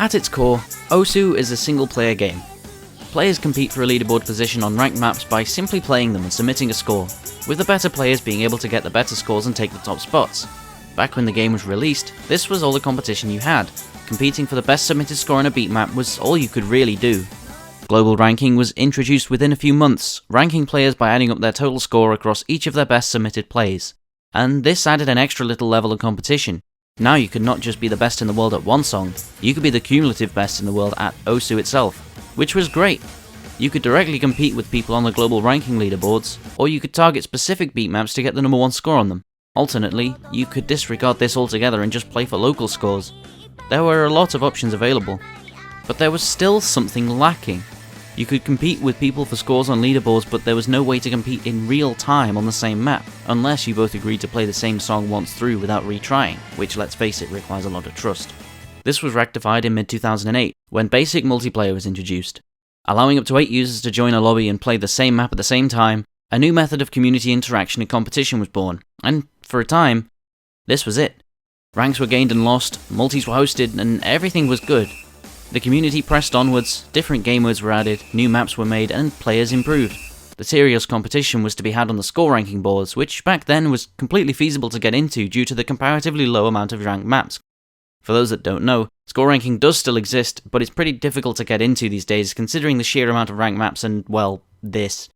At its core, OWC is a single-player game. Players compete for a leaderboard position on ranked maps by simply playing them and submitting a score, with the better players being able to get the better scores and take the top spots. Back when the game was released, this was all the competition you had. Competing for the best submitted score on a beat map was all you could really do. Global ranking was introduced within a few months, ranking players by adding up their total score across each of their best submitted plays. And this added an extra little level of competition. Now you could not just be the best in the world at one song, you could be the cumulative best in the world at OWC itself, which was great. You could directly compete with people on the global ranking leaderboards, or you could target specific beat maps to get the number one score on them. Alternately, you could disregard this altogether and just play for local scores. There were a lot of options available, but there was still something lacking. You could compete with people for scores on leaderboards, but there was no way to compete in real time on the same map, unless you both agreed to play the same song once through without retrying, which, let's face it, requires a lot of trust. This was rectified in mid-2008, when basic multiplayer was introduced. Allowing up to 8 users to join a lobby and play the same map at the same time, a new method of community interaction and competition was born, and for a time, this was it. Ranks were gained and lost, multis were hosted, and everything was good. The community pressed onwards, different game modes were added, new maps were made, and players improved. The serious competition was to be had on the score ranking boards, which back then was completely feasible to get into due to the comparatively low amount of ranked maps. For those that don't know, score ranking does still exist, but it's pretty difficult to get into these days considering the sheer amount of ranked maps and, well, this.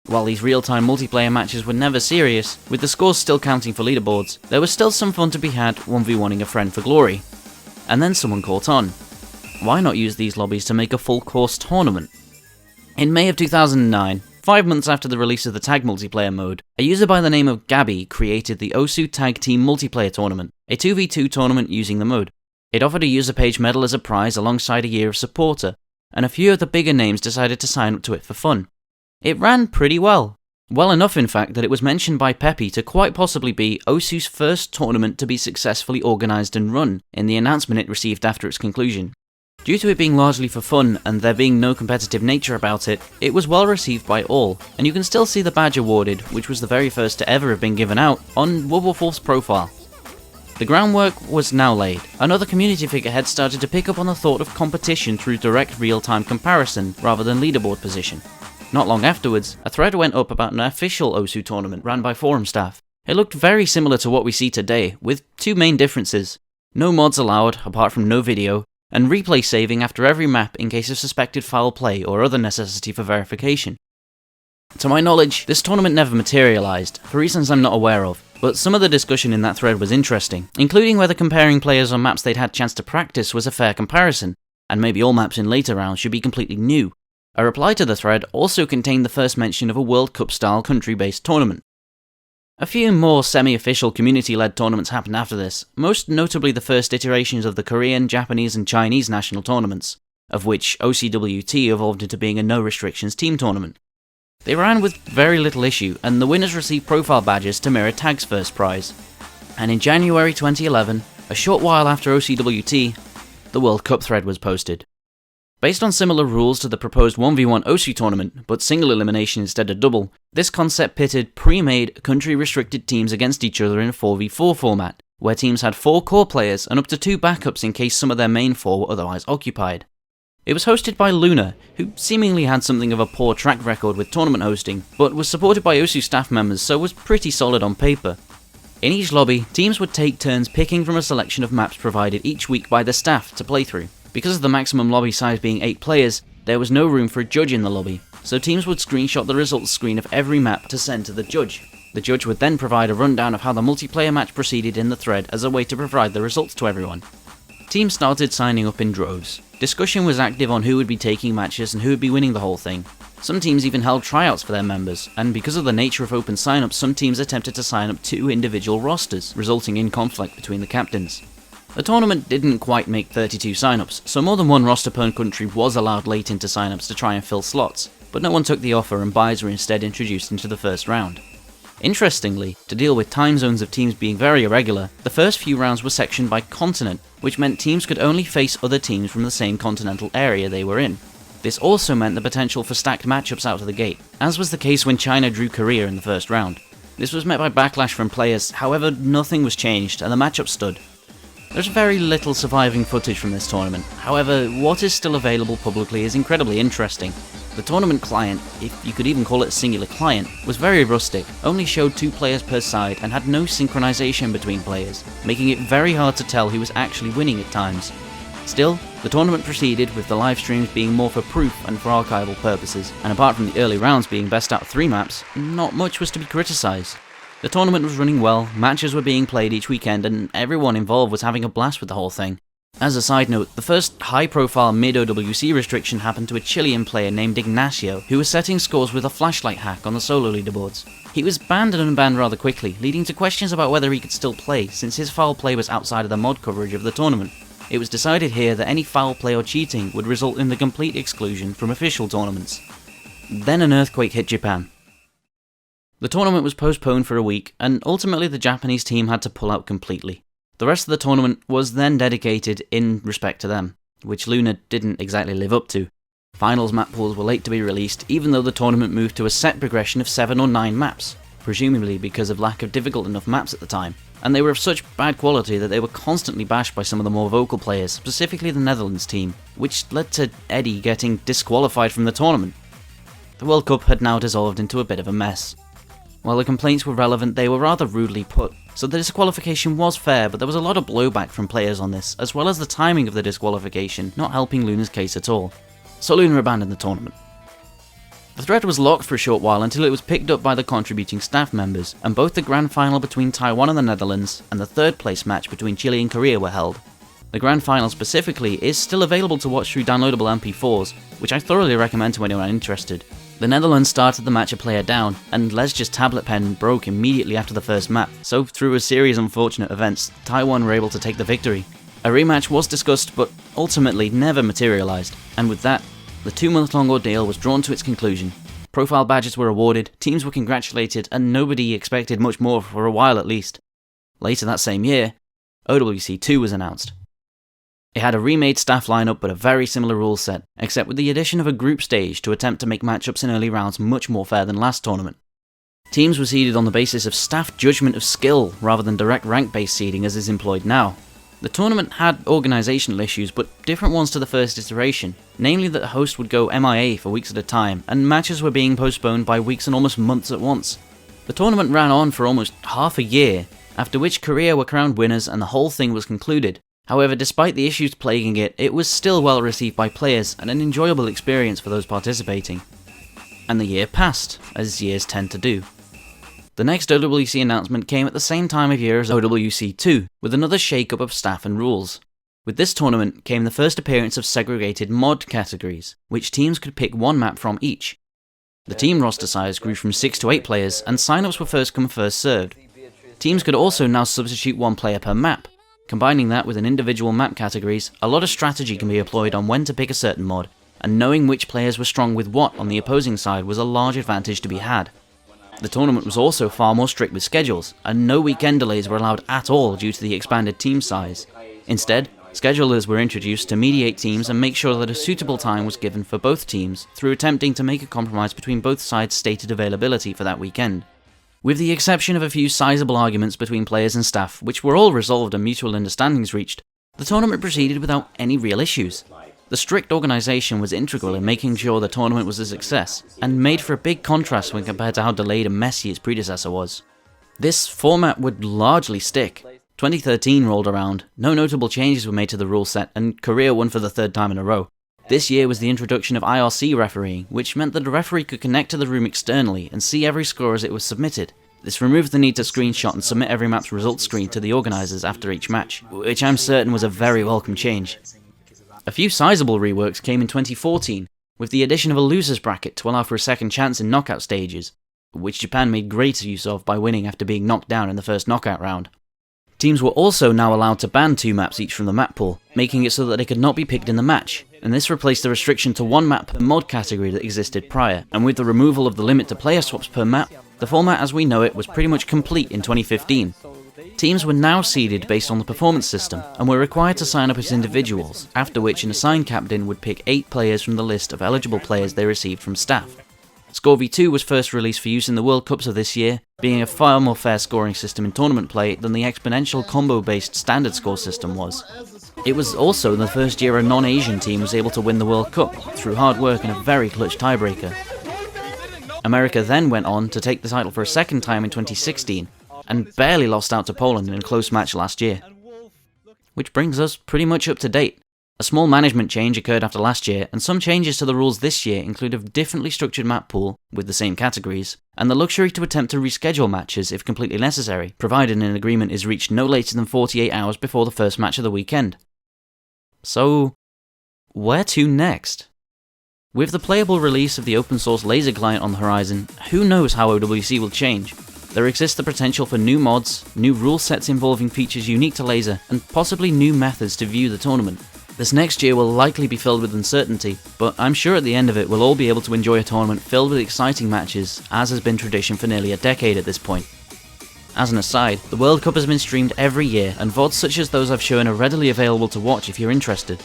While these real-time multiplayer matches were never serious, with the scores still counting for leaderboards, there was still some fun to be had 1v1ing a friend for glory. And then someone caught on. Why not use these lobbies to make a full course tournament? In May of 2009, 5 months after the release of the tag multiplayer mode, a user by the name of Gabby created the OWC Tag Team Multiplayer Tournament, a 2v2 tournament using the mode. It offered a user page medal as a prize alongside a year of supporter, and a few of the bigger names decided to sign up to it for fun. It ran pretty well. Well enough in fact that it was mentioned by Peppy to quite possibly be OWC's first tournament to be successfully organised and run, in the announcement it received after its conclusion. Due to it being largely for fun and there being no competitive nature about it, it was well received by all, and you can still see the badge awarded, which was the very first to ever have been given out, on Wolf's profile. The groundwork was now laid. Another community figurehead started to pick up on the thought of competition through direct real-time comparison rather than leaderboard position. Not long afterwards, a thread went up about an official OWC tournament ran by forum staff. It looked very similar to what we see today, with two main differences. No mods allowed, apart from no video, and replay saving after every map in case of suspected foul play or other necessity for verification. To my knowledge, this tournament never materialised, for reasons I'm not aware of, but some of the discussion in that thread was interesting, including whether comparing players on maps they'd had chance to practice was a fair comparison, and maybe all maps in later rounds should be completely new. A reply to the thread also contained the first mention of a World Cup-style country-based tournament. A few more semi-official community-led tournaments happened after this, most notably the first iterations of the Korean, Japanese and Chinese national tournaments, of which OCWT evolved into being a no-restrictions team tournament. They ran with very little issue, and the winners received profile badges to mirror Tag's first prize. And in January 2011, a short while after OCWT, the World Cup thread was posted. Based on similar rules to the proposed 1v1 OWC tournament, but single elimination instead of double, this concept pitted pre-made, country-restricted teams against each other in a 4v4 format, where teams had 4 core players and up to 2 backups in case some of their main 4 were otherwise occupied. It was hosted by Luna, who seemingly had something of a poor track record with tournament hosting, but was supported by OWC staff members so was pretty solid on paper. In each lobby, teams would take turns picking from a selection of maps provided each week by the staff to play through. Because of the maximum lobby size being 8 players, there was no room for a judge in the lobby, so teams would screenshot the results screen of every map to send to the judge. The judge would then provide a rundown of how the multiplayer match proceeded in the thread as a way to provide the results to everyone. Teams started signing up in droves. Discussion was active on who would be taking matches and who would be winning the whole thing. Some teams even held tryouts for their members, and because of the nature of open sign-ups, some teams attempted to sign up 2 individual rosters, resulting in conflict between the captains. The tournament didn't quite make 32 sign-ups, so more than one roster per country was allowed late into sign-ups to try and fill slots, but no one took the offer and buys were instead introduced into the first round. Interestingly, to deal with time zones of teams being very irregular, the first few rounds were sectioned by continent, which meant teams could only face other teams from the same continental area they were in. This also meant the potential for stacked matchups out of the gate, as was the case when China drew Korea in the first round. This was met by backlash from players, however nothing was changed and the matchup stood. There's very little surviving footage from this tournament, however, what is still available publicly is incredibly interesting. The tournament client, if you could even call it a singular client, was very rustic, only showed 2 players per side and had no synchronization between players, making it very hard to tell who was actually winning at times. Still, the tournament proceeded with the live streams being more for proof and for archival purposes, and apart from the early rounds being best out of 3 maps, not much was to be criticised. The tournament was running well, matches were being played each weekend, and everyone involved was having a blast with the whole thing. As a side note, the first high-profile mid-OWC restriction happened to a Chilean player named Ignacio, who was setting scores with a flashlight hack on the solo leaderboards. He was banned and unbanned rather quickly, leading to questions about whether he could still play, since his foul play was outside of the mod coverage of the tournament. It was decided here that any foul play or cheating would result in the complete exclusion from official tournaments. Then an earthquake hit Japan. The tournament was postponed for a week, and ultimately the Japanese team had to pull out completely. The rest of the tournament was then dedicated in respect to them, which Luna didn't exactly live up to. Finals map pools were late to be released, even though the tournament moved to a set progression of 7 or 9 maps, presumably because of lack of difficult enough maps at the time, and they were of such bad quality that they were constantly bashed by some of the more vocal players, specifically the Netherlands team, which led to Eddie getting disqualified from the tournament. The World Cup had now dissolved into a bit of a mess. While the complaints were relevant, they were rather rudely put, so the disqualification was fair, but there was a lot of blowback from players on this, as well as the timing of the disqualification not helping Luna's case at all. So Luna abandoned the tournament. The thread was locked for a short while until it was picked up by the contributing staff members, and both the grand final between Taiwan and the Netherlands, and the third place match between Chile and Korea were held. The grand final specifically is still available to watch through downloadable MP4s, which I thoroughly recommend to anyone interested. The Netherlands started the match a player down, and Lesja's tablet pen broke immediately after the first map, so through a series of unfortunate events, Taiwan were able to take the victory. A rematch was discussed, but ultimately never materialised, and with that, the 2-month-long ordeal was drawn to its conclusion. Profile badges were awarded, teams were congratulated, and nobody expected much more for a while at least. Later that same year, OWC 2 was announced. It had a remade staff lineup but a very similar rule set, except with the addition of a group stage to attempt to make matchups in early rounds much more fair than last tournament. Teams were seeded on the basis of staff judgment of skill rather than direct rank-based seeding as is employed now. The tournament had organisational issues, but different ones to the first iteration, namely that the host would go MIA for weeks at a time, and matches were being postponed by weeks and almost months at once. The tournament ran on for almost half a year, after which Korea were crowned winners and the whole thing was concluded. However, despite the issues plaguing it, it was still well received by players and an enjoyable experience for those participating. And the year passed, as years tend to do. The next OWC announcement came at the same time of year as OWC 2, with another shake-up of staff and rules. With this tournament came the first appearance of segregated mod categories, which teams could pick one map from each. The team roster size grew from 6 to 8 players, and sign-ups were first come first served. Teams could also now substitute one player per map. Combining that with an individual map categories, a lot of strategy can be employed on when to pick a certain mod, and knowing which players were strong with what on the opposing side was a large advantage to be had. The tournament was also far more strict with schedules, and no weekend delays were allowed at all due to the expanded team size. Instead, schedulers were introduced to mediate teams and make sure that a suitable time was given for both teams through attempting to make a compromise between both sides' stated availability for that weekend. With the exception of a few sizable arguments between players and staff, which were all resolved and mutual understandings reached, the tournament proceeded without any real issues. The strict organisation was integral in making sure the tournament was a success, and made for a big contrast when compared to how delayed and messy its predecessor was. This format would largely stick. 2013 rolled around, no notable changes were made to the rule set, and Korea won for the 3rd time in a row. This year was the introduction of IRC refereeing, which meant that a referee could connect to the room externally and see every score as it was submitted. This removed the need to screenshot and submit every map's results screen to the organisers after each match, which I'm certain was a very welcome change. A few sizable reworks came in 2014, with the addition of a losers bracket to allow for a second chance in knockout stages, which Japan made great use of by winning after being knocked down in the first knockout round. Teams were also now allowed to ban 2 maps each from the map pool, making it so that they could not be picked in the match, and this replaced the restriction to 1 map per mod category that existed prior, and with the removal of the limit to player swaps per map, the format as we know it was pretty much complete in 2015. Teams were now seeded based on the performance system, and were required to sign up as individuals, after which an assigned captain would pick 8 players from the list of eligible players they received from staff. Score v2 was first released for use in the World Cups of this year, being a far more fair scoring system in tournament play than the exponential combo-based standard score system was. It was also the first year a non-Asian team was able to win the World Cup, through hard work and a very clutch tiebreaker. America then went on to take the title for a second time in 2016, and barely lost out to Poland in a close match last year. Which brings us pretty much up to date. A small management change occurred after last year, and some changes to the rules this year include a differently structured map pool, with the same categories, and the luxury to attempt to reschedule matches if completely necessary, provided an agreement is reached no later than 48 hours before the first match of the weekend. So, where to next? With the playable release of the open source laser client on the horizon, who knows how OWC will change? There exists the potential for new mods, new rule sets involving features unique to laser, and possibly new methods to view the tournament. This next year will likely be filled with uncertainty, but I'm sure at the end of it we'll all be able to enjoy a tournament filled with exciting matches, as has been tradition for nearly a decade at this point. As an aside, the World Cup has been streamed every year, and VODs such as those I've shown are readily available to watch if you're interested.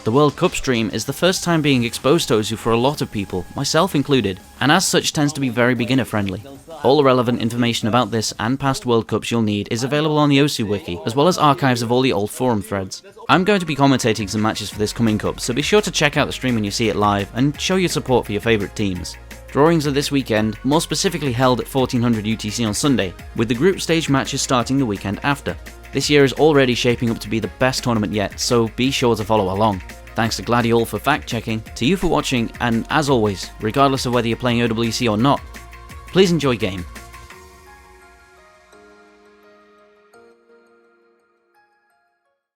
The World Cup stream is the first time being exposed to OWC for a lot of people, myself included, and as such tends to be very beginner friendly. All the relevant information about this and past World Cups you'll need is available on the OWC wiki, as well as archives of all the old forum threads. I'm going to be commentating some matches for this coming cup, so be sure to check out the stream when you see it live, and show your support for your favourite teams. Drawings are this weekend, more specifically held at 1400 UTC on Sunday, with the group stage matches starting the weekend after. This year is already shaping up to be the best tournament yet, so be sure to follow along. Thanks to Gladiol for fact-checking, to you for watching, and as always, regardless of whether you're playing OWC or not, please enjoy game.